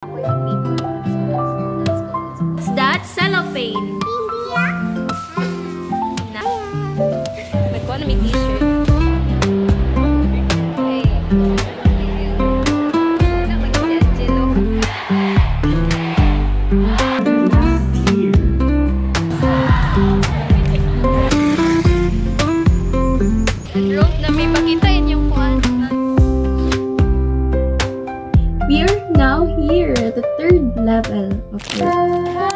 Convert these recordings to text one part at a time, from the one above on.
What's that? Cellophane. Nagkuha na may t-shirt. We are now here at the third level of the Hi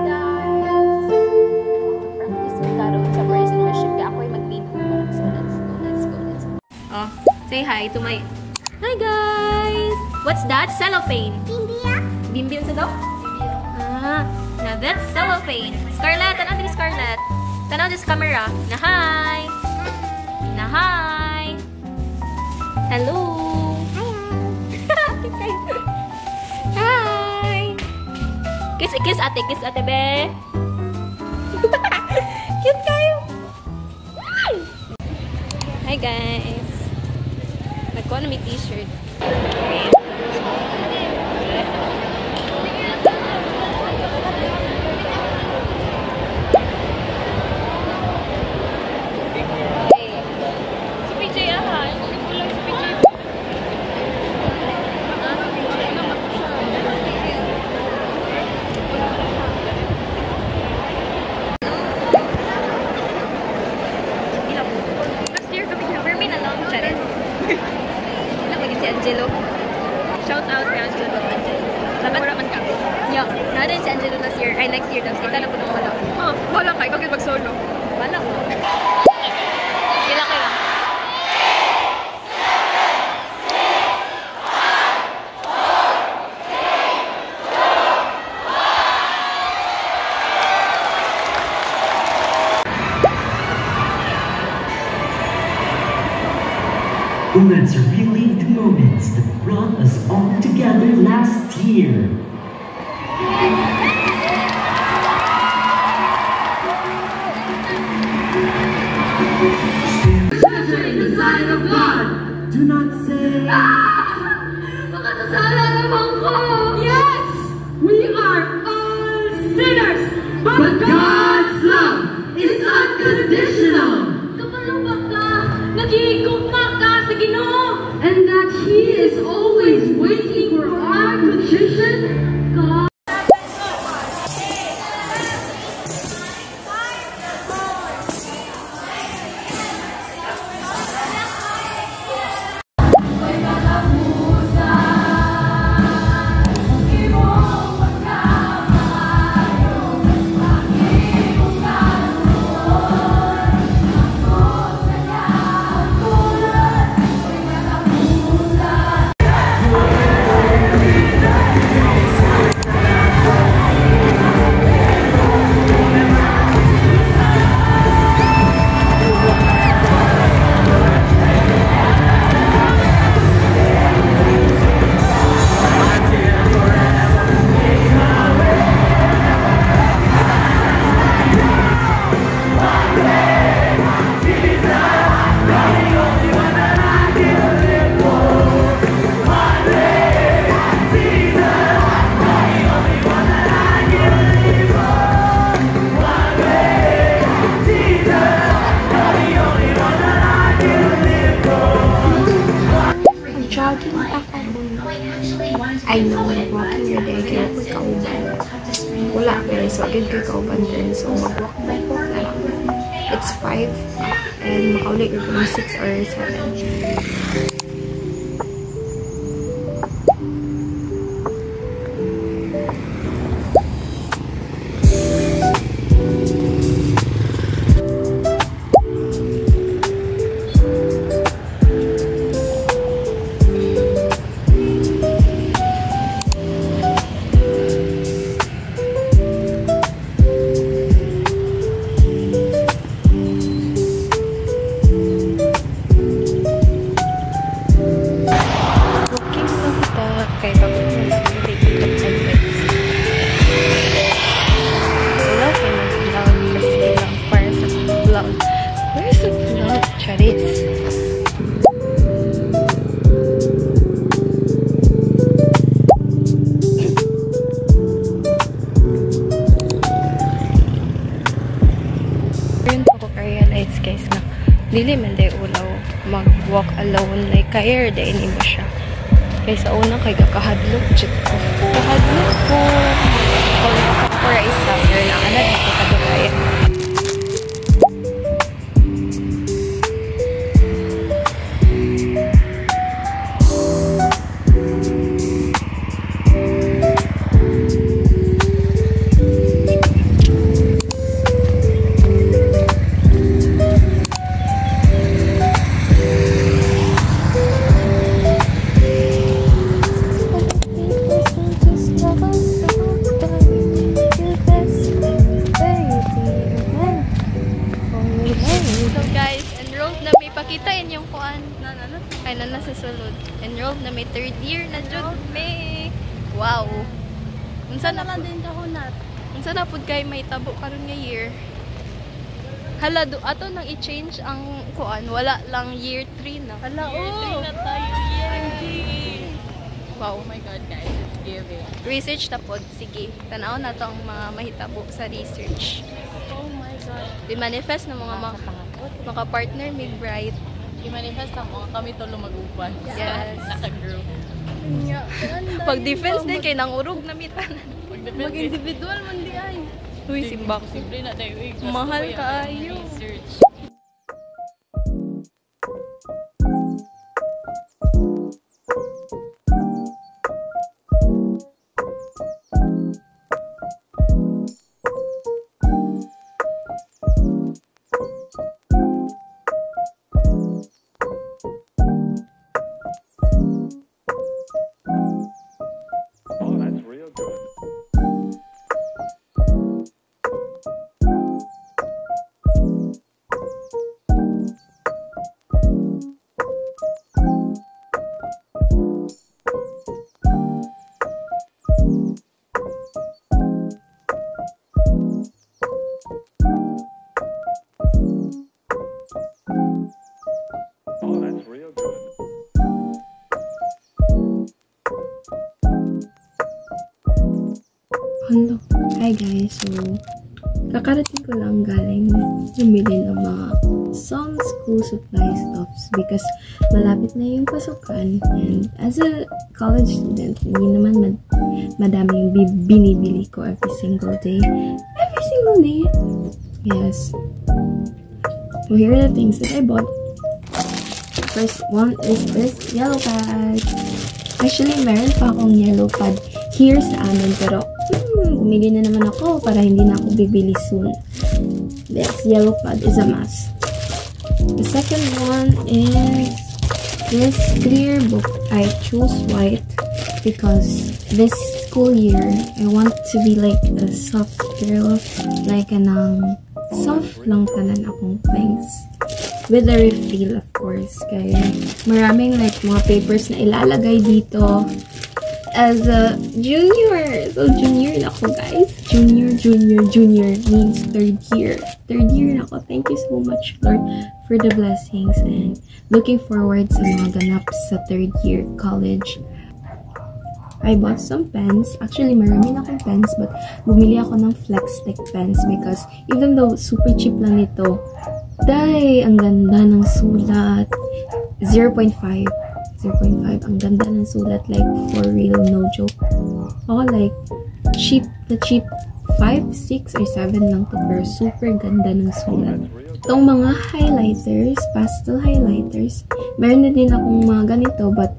guys! Practice mo karon sa praise and worship kaya ako'y mag-lead mo. So let's go. Oh, say hi to my... Hi guys! What's that? Cellophane. Bimbiyon sa daw? Ah, now that's cellophane. Scarlett, tanaw din Scarlett. Tanaw din sa camera. Na hi! Na hi! Hello! Hi! Kiss ate be! Cute kayo! Hi guys! Nagkuha na may t-shirt. Shout out kay Angelo. Dapat raman ka. Yo, narin si Angelo last year. Ay, next year. Tapos kita na po nung wala. Oh, wala ka. Ikaw yung mag-solo. Wala ko. Kila kayo. Let's relive the moments that brought us all together last year. Treasuring the sign of God. Do not say, Makasasala naman ko! Yes! We are all sinners! But God's love is unconditional! Kapalubak ka! Nag-iigugma ka sa Ginoo! And that He is always waiting for our contrition. God jogging ako. I know, walking your day, kaya ko kauban. Wala, pero so agad ko kauban din. So, mag-walk na lang. It's 5 and makaulit ko ng 6 or 7. dili man day ulaw mag-walk alone like kair day ni mo siya. Kaysa una kay kakahadlok jud ko. Kahadlok ko. Kung for isa, pero naanad dito kadugay. Pakitain yung kuan ay na nasusulod. Enrolled na may 3rd year na jud may. Wow. Unsa na lang din kahunat. Unsa na pud kay may tabo karon nga year. Hala do ato nang i-change ang kuan, wala lang year 3 na. Hala year 3 na tayo. Yay. Wow, oh my god guys, it's giving. Research ta pod, sige. Tan-aw na to ang mga mahitabo sa research. Oh my god. Di-manifest ng mga partner may bright. I-manifest ang mga kami tulo mag-upan. Yes. Naka-group. Pag defense din kay nang urog na mitanan. Mag-individual man di ay. Uy, simbak. Simple na tayo. Mahal kaayo. Research. Hello. Hi guys. So, kakarating ko lang galing bumili ng mga some school supply stuffs because malapit na yung pasukan, and as a college student, hindi naman madaming binibili ko every single day. Every single day? Yes. So here are the things that I bought. First one is this yellow pad. Actually, meron pa akong yellow pad here sa amin, pero bumili na naman ako para hindi na ako bibili soon. This yellow pad is a must. The second one is this clear book. I chose white because this school year I want to be like a soft girl, like soft lang tanan akong things. With a refill, of course. Kaya maraming like mga papers na ilalagay dito as a junior. So, junior na ako, guys. Junior means 3rd year. 3rd year na ako. Thank you so much, Lord, for the blessings, and looking forward sa mga ganap sa 3rd year college. I bought some pens. Actually, marami na akong pens, but bumili ako ng flex stick pens because even though super cheap lang ito, day, ang ganda ng sulat. 0.5. Ang ganda ng sulat. Like, for real, no joke. Ako, like, cheap 5, 6, or 7 lang to. Pero super ganda ng sulat. Itong mga highlighters, pastel highlighters, meron na din akong mga ganito, but,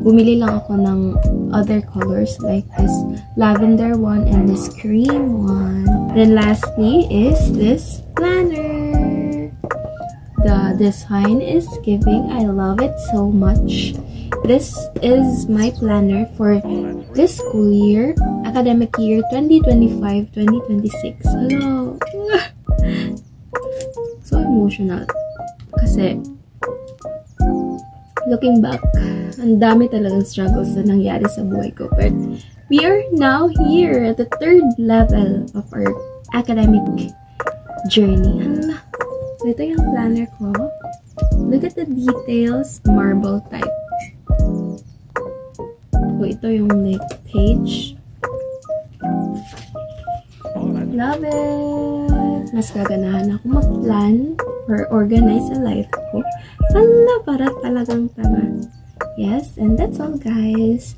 bumili lang ako ng other colors like this lavender one and this cream one. Then lastly is this planner. The design is giving. I love it so much. This is my planner for this school year, academic year 2025-2026. Hello. So emotional. Kasi looking back, ang dami talagang struggles na nangyari sa buhay ko. But we are now here at the 3rd level of our academic journey. So ito yung planner ko. Look at the details. Marble type. So ito yung like page. Love it! mas gaganahan ako mag-plan or organize sa life ko. Hala, para talagang tanga. Yes, and that's all guys.